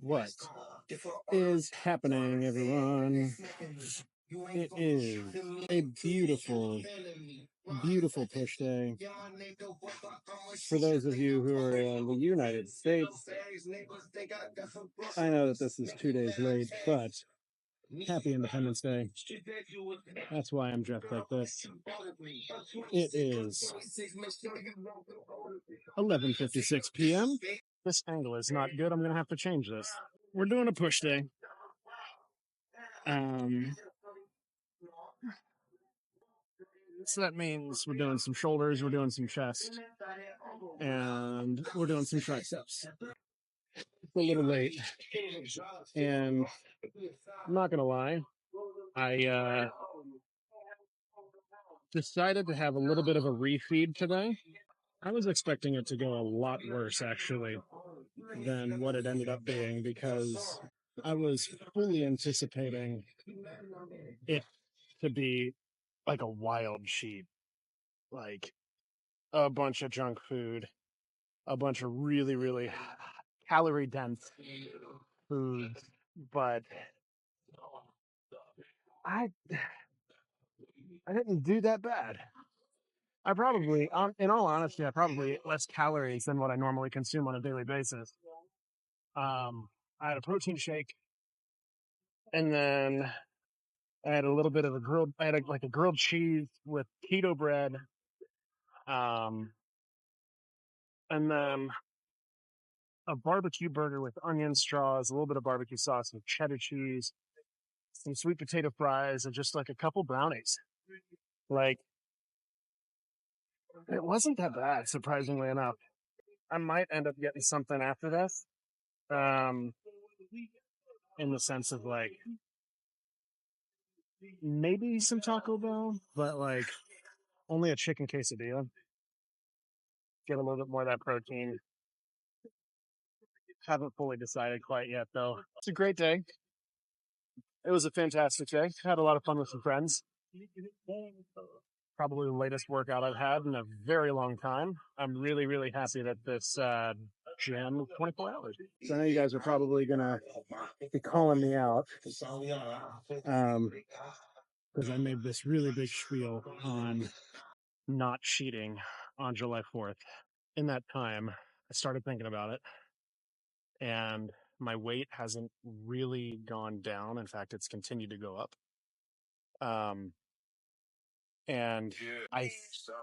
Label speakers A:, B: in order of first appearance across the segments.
A: What is happening, everyone? It is a beautiful, beautiful push day. For those of you who are in the United States, I know that this is 2 days late, but happy Independence Day. That's why I'm dressed like this. It is 11:56 p.m. This angle is not good. I'm going to have to change this. We're doing a push day. So that means we're doing some shoulders, we're doing some chest, and we're doing some triceps. It's a little late, and I'm not gonna lie, I decided to have a little bit of a refeed today. I was expecting it to go a lot worse, actually, than what it ended up being, because I was fully anticipating it to be like a wild cheat, like a bunch of junk food, a bunch of really, really calorie dense foods, but I I didn't do that bad. I probably, in all honesty, I probably ate less calories than what I normally consume on a daily basis. I had a protein shake, and then I had a little bit of a grilled. I had like a grilled cheese with keto bread, um, and then a barbecue burger with onion straws, a little bit of barbecue sauce and cheddar cheese, some sweet potato fries, and just like a couple brownies. Like, it wasn't that bad, surprisingly enough. I might end up getting something after this. In the sense of like maybe some Taco Bell, but like only a chicken quesadilla. Get a little bit more of that protein. Haven't fully decided quite yet, though. It's a great day. It was a fantastic day. Had a lot of fun with some friends. Probably the latest workout I've had in a very long time. I'm really, really happy that this gym is 24 hours. So I know you guys are probably going to be calling me out because I made this really big spiel on not cheating on July 4th. In that time, I started thinking about it, and my weight hasn't really gone down. In fact, it's continued to go up. And I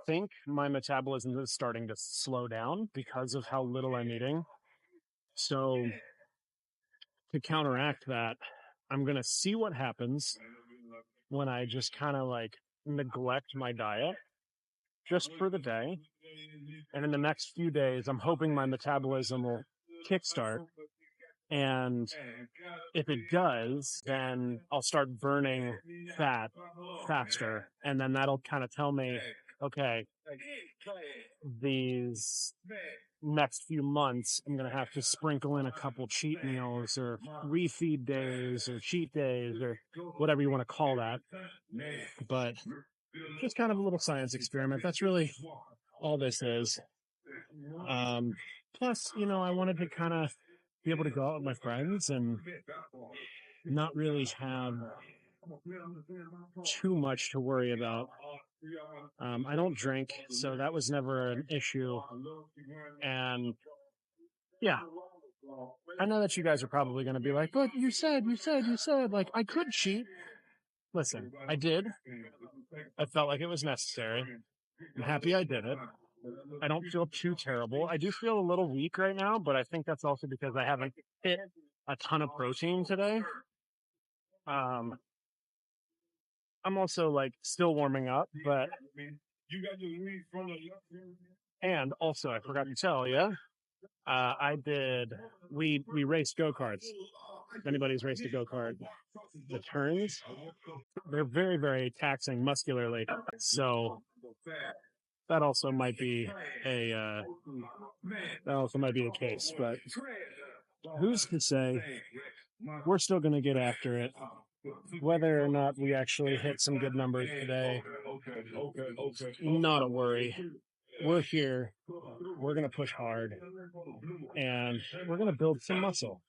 A: think my metabolism is starting to slow down because of how little I'm eating. So to counteract that, I'm going to see what happens when I just kind of like neglect my diet just for the day. And in the next few days, I'm hoping my metabolism will kickstart. And if it does, then I'll start burning fat faster. And then that'll kind of tell me, okay, these next few months, I'm going to have to sprinkle in a couple cheat meals or refeed days or cheat days or whatever you want to call that. But just kind of a little science experiment. That's really all this is. Plus, I wanted to kind of be able to go out with my friends and not really have too much to worry about. I don't drink, so that was never an issue. And yeah, I know that you guys are probably going to be like, but you said, like, I could cheat. Listen, I did. I felt like it was necessary. I'm happy I did it. I don't feel too terrible. I do feel a little weak right now, but I think that's also because I haven't hit a ton of protein today. I'm also like still warming up, but and also I forgot to tell you, we raced go-karts. If anybody's raced a go-kart, the turns, they're very, very taxing muscularly. So that also might be a case, but who's to say? We're still going to get after it. Whether or not we actually hit some good numbers today, not a worry. We're here. We're going to push hard, and we're going to build some muscle.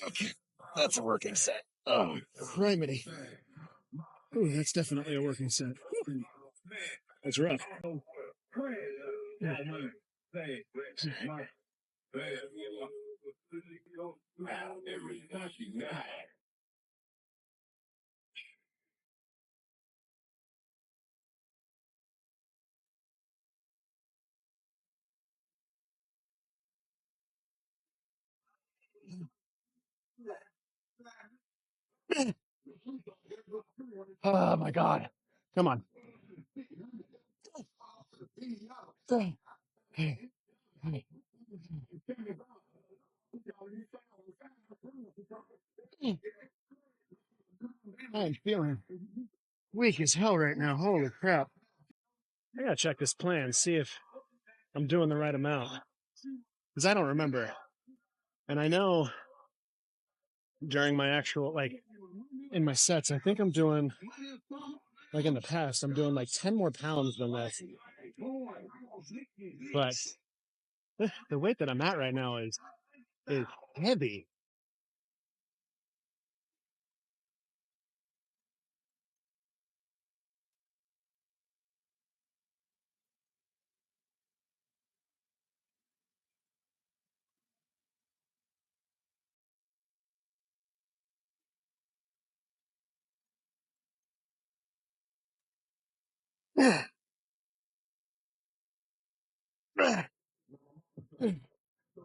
A: Okay, that's a working set. Oh, criminy. Ooh, that's definitely a working set. Whew. That's rough. Oh my God. Come on. I'm feeling weak as hell right now. Holy crap. I gotta check this plan, see if I'm doing the right amount. Because I don't remember. And I know during my actual, like, in my sets, I think I'm doing, like in the past, I'm doing like 10 more pounds than this. But the weight that I'm at right now is heavy.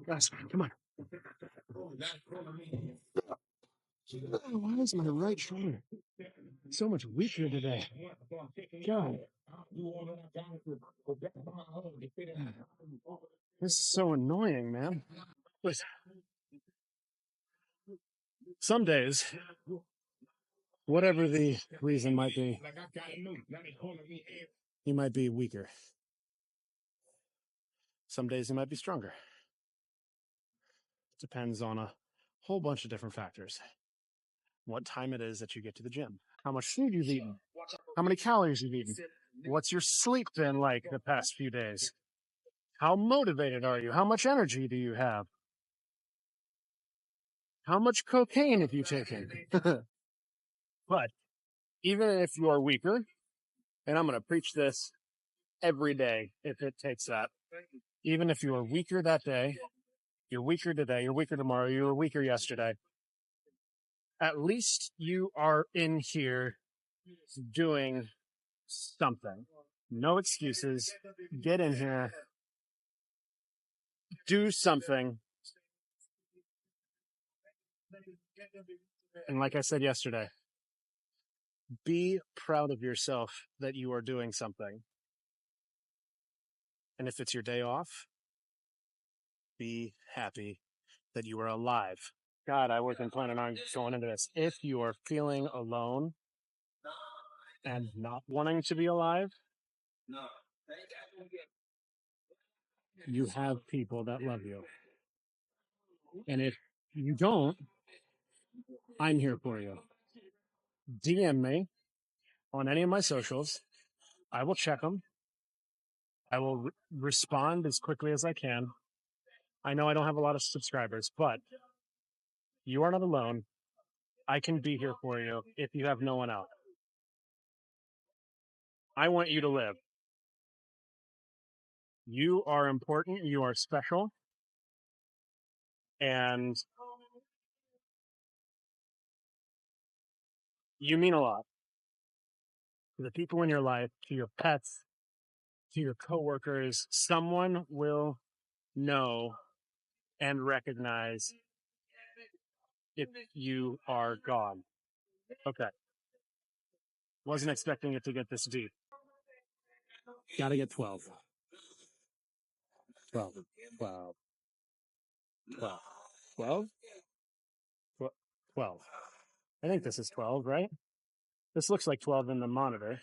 A: Guys, come on. Why is my right shoulder so much weaker today? God. This is so annoying, man. But some days, whatever the reason might be, he might be weaker. Some days he might be stronger. Depends on a whole bunch of different factors. What time it is that you get to the gym, how much food you've eaten, how many calories you've eaten, what's your sleep been like the past few days, how motivated are you, how much energy do you have, how much cocaine have you taken. But even if you are weaker, and I'm going to preach this every day if it takes that, even if you are weaker that day, you're weaker today, you're weaker tomorrow, you were weaker yesterday, at least you are in here doing something. No excuses. Get in here, do something. And like I said yesterday, be proud of yourself that you are doing something. And if it's your day off, be happy that you are alive. God, I wasn't planning on going into this. If you are feeling alone and not wanting to be alive, you have people that love you. And if you don't, I'm here for you. DM me on any of my socials. I will check them. I will respond as quickly as I can. I know I don't have a lot of subscribers, but you are not alone. I can be here for you if you have no one else. I want you to live. You are important. You are special. And you mean a lot to the people in your life, to your pets, to your coworkers. Someone will know and recognize if you are gone. Okay. Wasn't expecting it to get this deep. Gotta get 12. 12. 12. 12. 12? 12. I think this is 12, right? This looks like 12 in the monitor.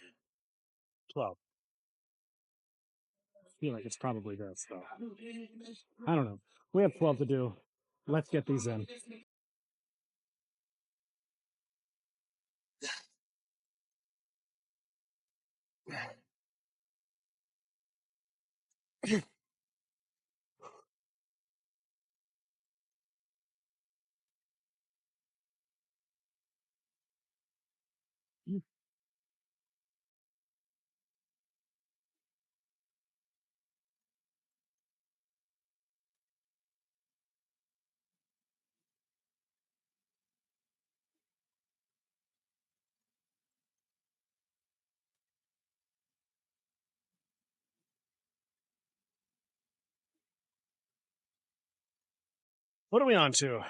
A: 12. I feel like it's probably this, though. I don't know. We have 12 to do. Let's get these in. What are we on to?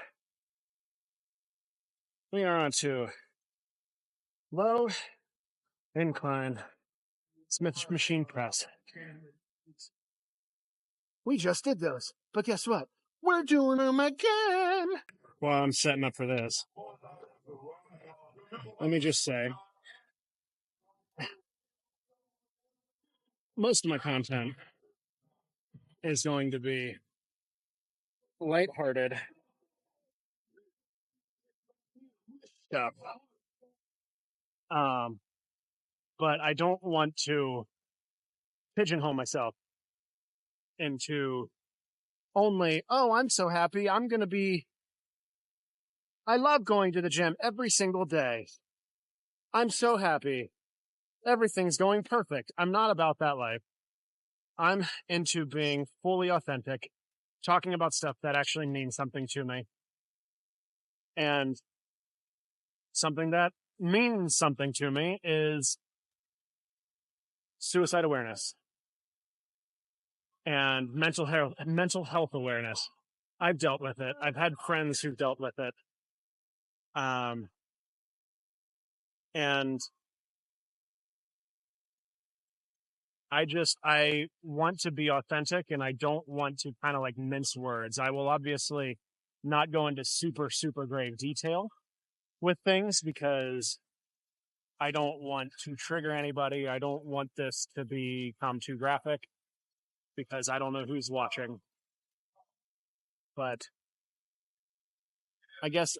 A: We are on to low incline Smith machine press. We just did those, but guess what? We're doing them again. Well, I'm setting up for this. Let me just say, most of my content is going to be lighthearted stuff. Um, but I don't want to pigeonhole myself into only, oh, I'm so happy. I love going to the gym every single day. I'm so happy. Everything's going perfect. I'm not about that life. I'm into being fully authentic, talking about stuff that actually means something to me. And something that means something to me is suicide awareness and mental health awareness. I've dealt with it. I've had friends who've dealt with it. And I want to be authentic and I don't want to kind of like mince words. I will obviously not go into super, super grave detail with things because I don't want to trigger anybody. I don't want this to become too graphic because I don't know who's watching. But I guess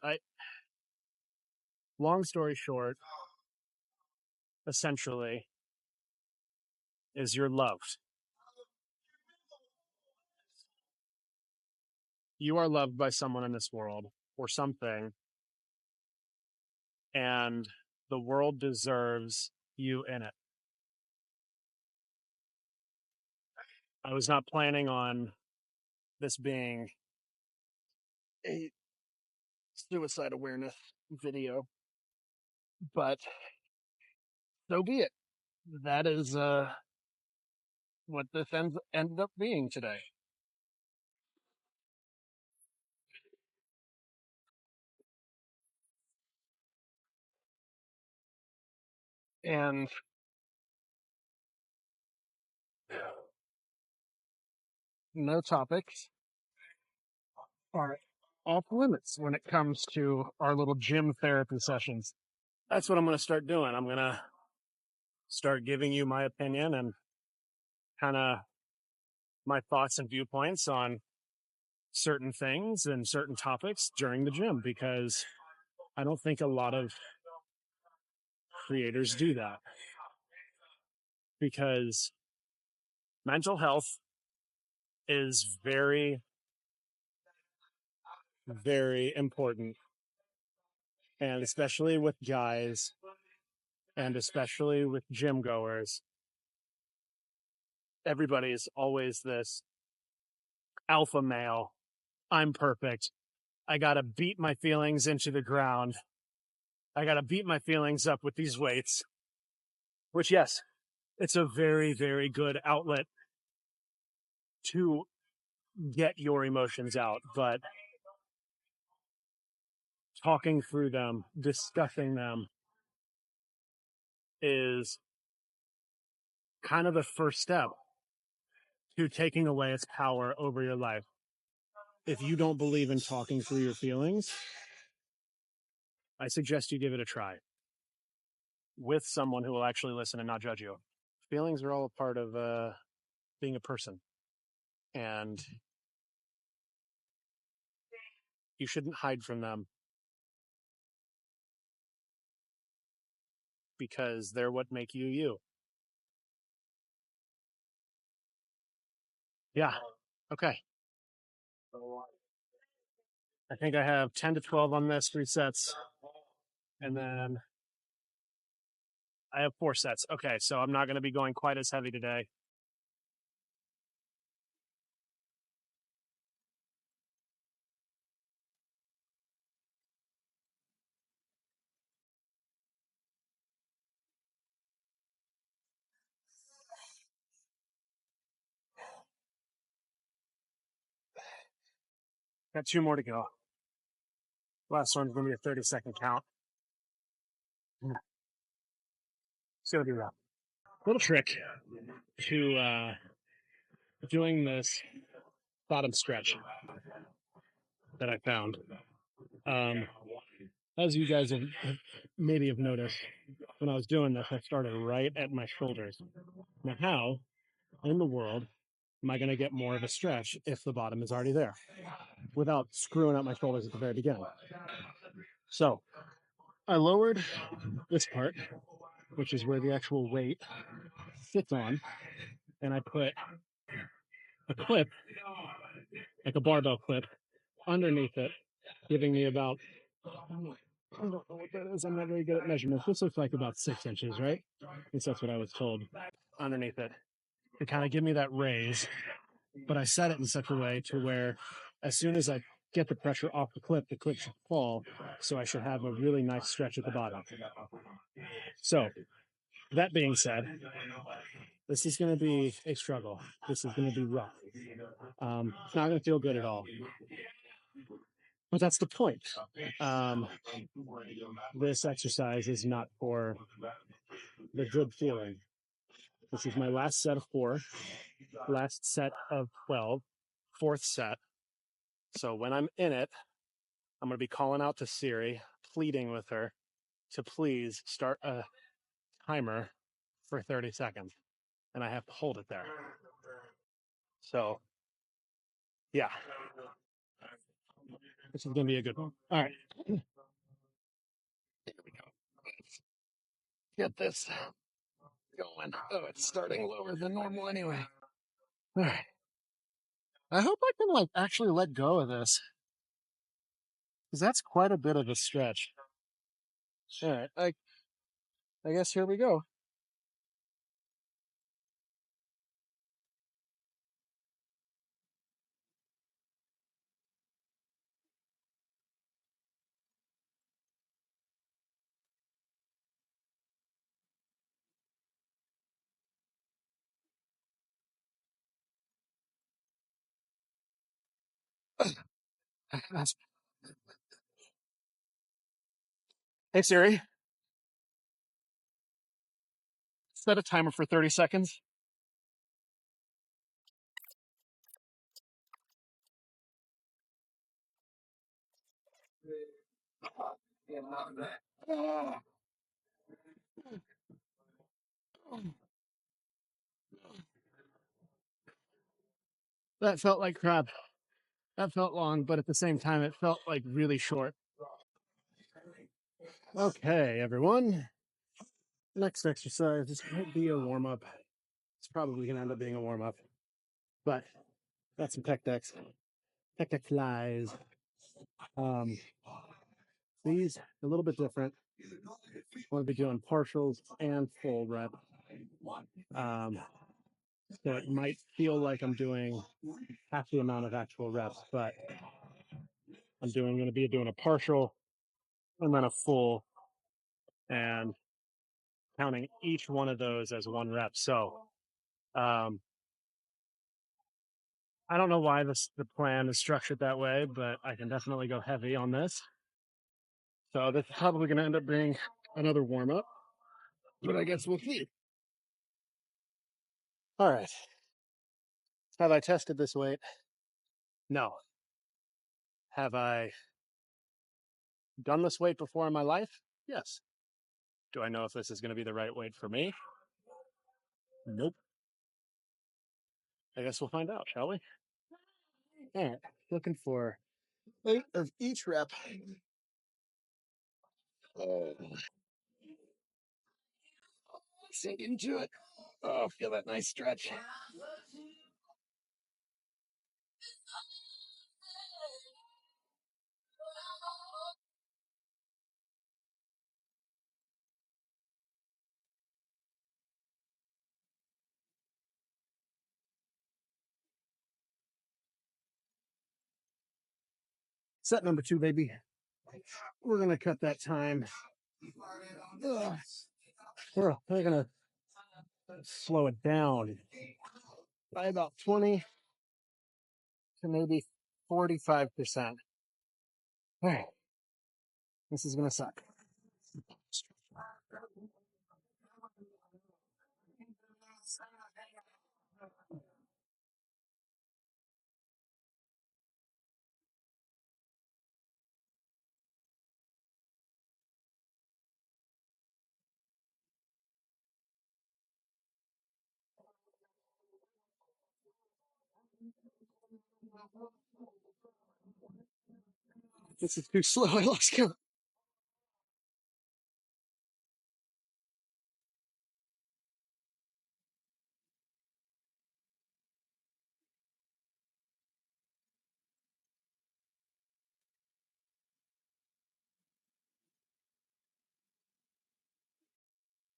A: long story short, essentially, is you're loved. You are loved by someone in this world or something, and the world deserves you in it. I was not planning on this being a suicide awareness video, but so be it. That is what this ended up being today. And no topics are off limits when it comes to our little gym therapy sessions. That's what I'm going to start doing. I'm going to start giving you my opinion and kind of my thoughts and viewpoints on certain things and certain topics during the gym because I don't think a lot of creators do that because mental health is very, very important. And especially with guys and especially with gym goers, everybody's always this alpha male. I'm perfect. I got to beat my feelings into the ground. I got to beat my feelings up with these weights, which, yes, it's a very, very good outlet to get your emotions out. But talking through them, discussing them is kind of the first step to taking away its power over your life. If you don't believe in talking through your feelings, I suggest you give it a try with someone who will actually listen and not judge you. Feelings are all a part of being a person, and you shouldn't hide from them because they're what make you you. Yeah. Okay. I think I have 10 to 12 on this, 3 sets. And then I have 4 sets. Okay. So I'm not going to be going quite as heavy today. Got 2 more to go. Last one's going to be a 30-second count. It's going to be rough. Little trick to doing this bottom stretch that I found. As you guys have maybe have noticed, when I was doing this, I started right at my shoulders. Now, how in the world am I going to get more of a stretch if the bottom is already there without screwing up my shoulders at the very beginning? So I lowered this part, which is where the actual weight sits on, and I put a clip, like a barbell clip, underneath it, giving me about, I don't know what that is. I'm not very good at measurements. This looks like about 6 inches, right? At least that's what I was told. Underneath it to kind of give me that raise, but I set it in such a way to where as soon as I get the pressure off the clip should fall. So I should have a really nice stretch at the bottom. So that being said, this is going to be a struggle. This is going to be rough. It's not going to feel good at all. But that's the point. This exercise is not for the good feeling. This is my last set of 4, last set of 12, 4th set. So when I'm in it, I'm going to be calling out to Siri, pleading with her to please start a timer for 30 seconds. And I have to hold it there. So, yeah. This is going to be a good one. All right. Here we go. Get this going. Oh, it's starting lower than normal anyway. All right. I hope I can actually let go of this, because that's quite a bit of a stretch. All right. I guess here we go. Hey Siri, set a timer for 30 seconds. That felt like crap. That felt long, but at the same time, it felt like really short. Okay, everyone. Next exercise. This might be a warm up. It's probably going to end up being a warm up, but got some tech decks. Tech deck flies. Um, these a little bit different. I'm going to be doing partials and full rep. So it might feel like I'm doing half the amount of actual reps, but I'm going to be doing a partial and then a full, and counting each one of those as 1 rep. So I don't know why the plan is structured that way, but I can definitely go heavy on this. So this is probably going to end up being another warm up, but I guess we'll see. All right. Have I tested this weight? No. Have I done this weight before in my life? Yes. Do I know if this is going to be the right weight for me? Nope. I guess we'll find out, shall we? All right. Looking for 8 of each rep. Sink into it. Oh, feel that nice stretch. Set number 2, baby. We're going to cut that time. We're going to slow it down by about 20 to maybe 45%. All right. This is going to suck. This is too slow. I lost count.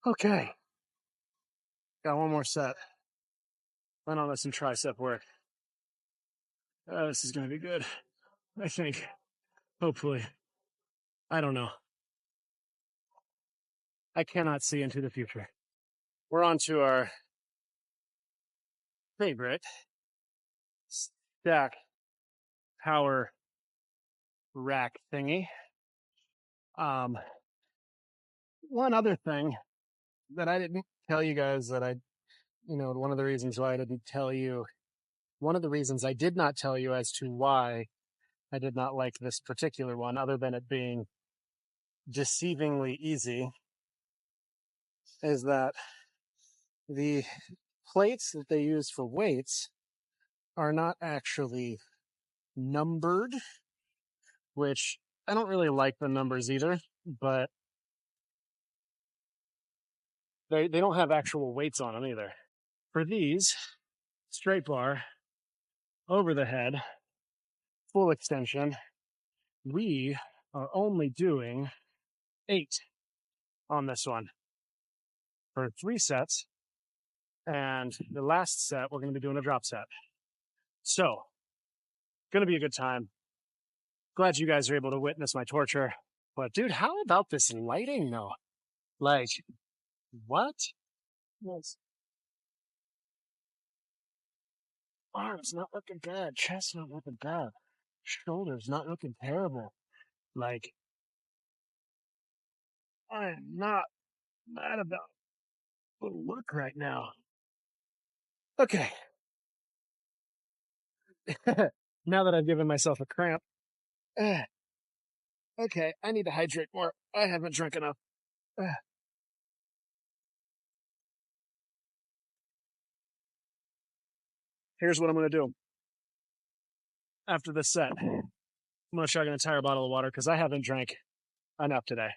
A: Okay. Got one more set. Then I'll let some tricep work. This is going to be good. I think. Hopefully. I don't know. I cannot see into the future. We're on to our favorite stack power rack thingy. One other thing that I didn't tell you guys one of the reasons why I didn't tell you, one of the reasons I did not tell you as to why I did not like this particular one, other than it being deceivingly easy, is that the plates that they use for weights are not actually numbered, which I don't really like the numbers either, but they don't have actual weights on them either. For these, straight bar, over the head, full extension, we are only doing 8 on this one for 3 sets. And the last set, we're going to be doing a drop set. So, going to be a good time. Glad you guys are able to witness my torture. But dude, how about this lighting though? Like, what? Yes. Arms not looking bad. Chest not looking bad. Shoulders not looking terrible. Like, I am not mad about the look right now. Okay. Now that I've given myself a cramp. Okay, I need to hydrate more. I haven't drunk enough. Here's what I'm going to do. After this set, I'm going to chug an entire bottle of water because I haven't drank enough today.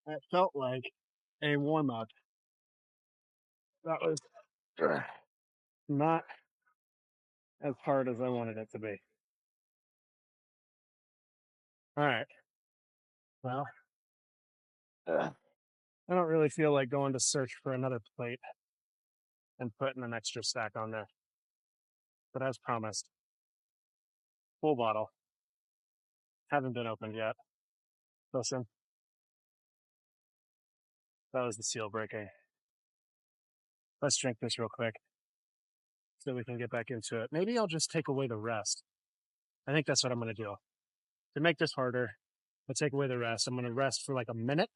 A: That felt like a warm up. That was not as hard as I wanted it to be. All right. Well, I don't really feel like going to search for another plate and putting an extra stack on there. But as promised, full bottle. Haven't been opened yet. Listen, that was the seal breaking. Let's drink this real quick so we can get back into it. Maybe I'll just take away the rest. I think that's what I'm going to do. To make this harder, I'll take away the rest. I'm going to rest for like a minute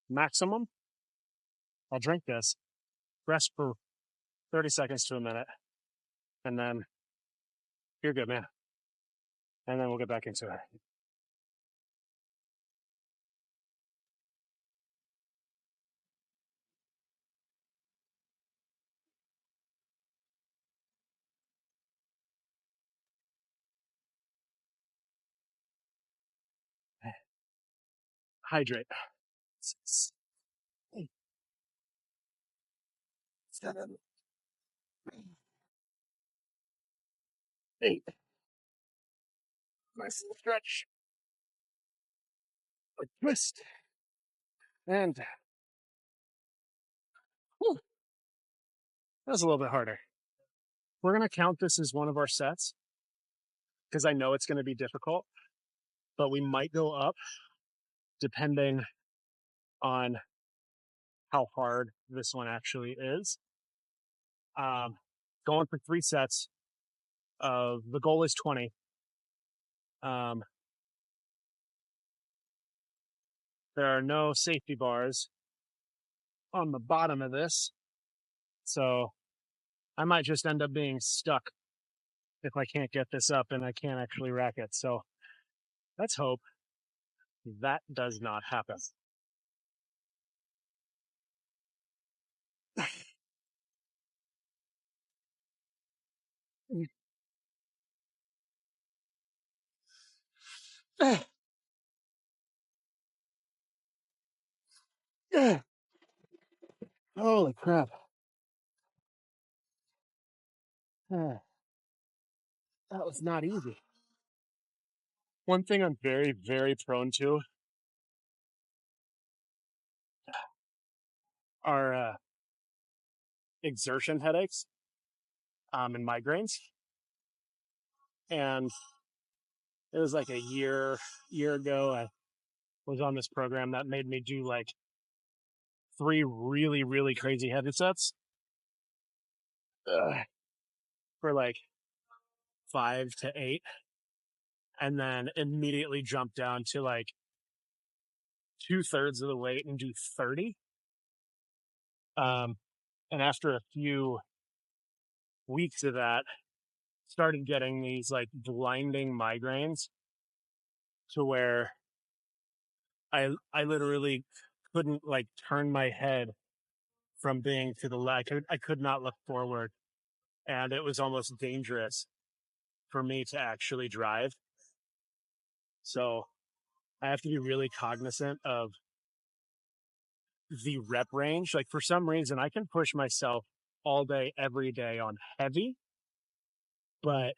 A: maximum. I'll drink this, rest for 30 seconds to a minute, and then you're good, man. And then we'll get back into it. Hydrate. 6, 7, 8. Nice little stretch. A twist. And whew, that was a little bit harder. We're going to count this as one of our sets because I know it's going to be difficult, but we might go up depending on how hard this one actually is. Going for 3 sets of, the goal is 20. There are no safety bars on the bottom of this, so I might just end up being stuck if I can't get this up and I can't actually rack it. So let's hope that does not happen. Holy crap. That was not easy. One thing I'm very, very prone to are exertion headaches and migraines. And it was like a year ago, I was on this program that made me do like 3 really, really crazy heavy sets for like 5 to 8, and then immediately jump down to like 2/3 of the weight and do 30. And after a few weeks of that, started getting these like blinding migraines to where I literally couldn't like turn my head from being to the left. I could not look forward, and it was almost dangerous for me to actually drive. So I have to be really cognizant of the rep range. Like for some reason, I can push myself all day, every day on heavy, but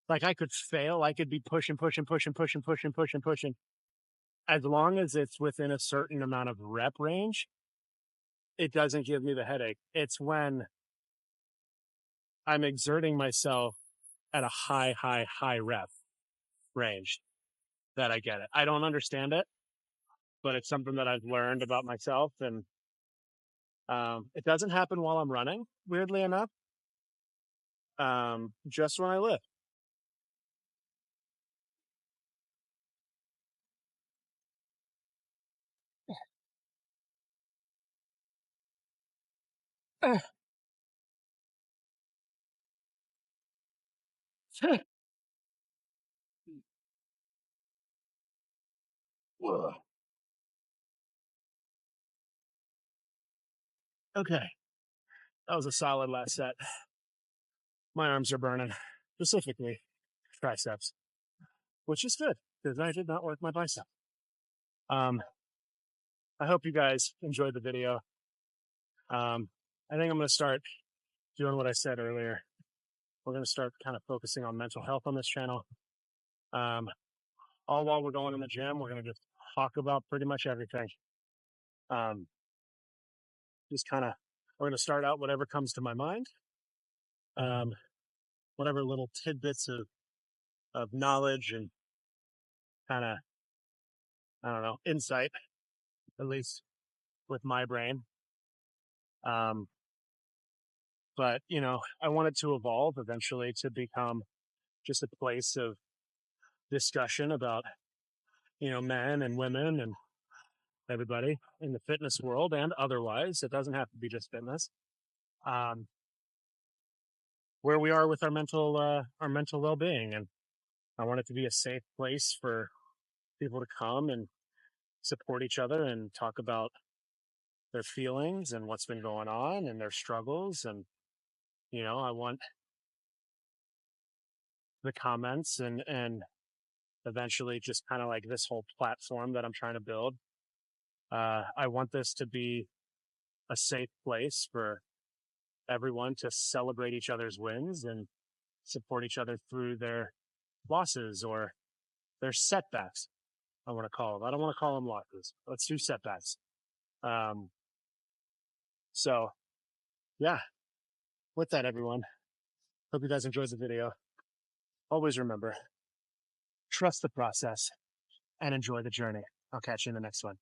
A: like I could fail. I could be pushing. As long as it's within a certain amount of rep range, it doesn't give me the headache. It's when I'm exerting myself at a high rep range that I get it. I don't understand it, but it's something that I've learned about myself. And it doesn't happen while I'm running, weirdly enough, just when I lift. Okay, that was a solid last set. My arms are burning, specifically triceps, which is good because I did not work my bicep. I hope you guys enjoyed the video. I think I'm going to start doing what I said earlier. We're going to start kind of focusing on mental health on this channel. All while we're going in the gym, we're going to just talk about pretty much everything. Just kind of, we're going to start out whatever comes to my mind. Whatever little tidbits of knowledge and kind of, I don't know, insight, at least with my brain. But, you know, I want it to evolve eventually to become just a place of discussion about, you know, men and women and everybody in the fitness world and otherwise. It doesn't have to be just fitness. Where we are with our mental well-being, and I want it to be a safe place for people to come and support each other and talk about their feelings and what's been going on and their struggles. And you know, I want the comments and eventually just kind of like this whole platform that I'm trying to build. I want this to be a safe place for everyone to celebrate each other's wins and support each other through their losses or their setbacks. I want to call them. I don't want to call them losses. Let's do setbacks. So yeah, with that, everyone, hope you guys enjoyed the video. Always remember, trust the process and enjoy the journey. I'll catch you in the next one.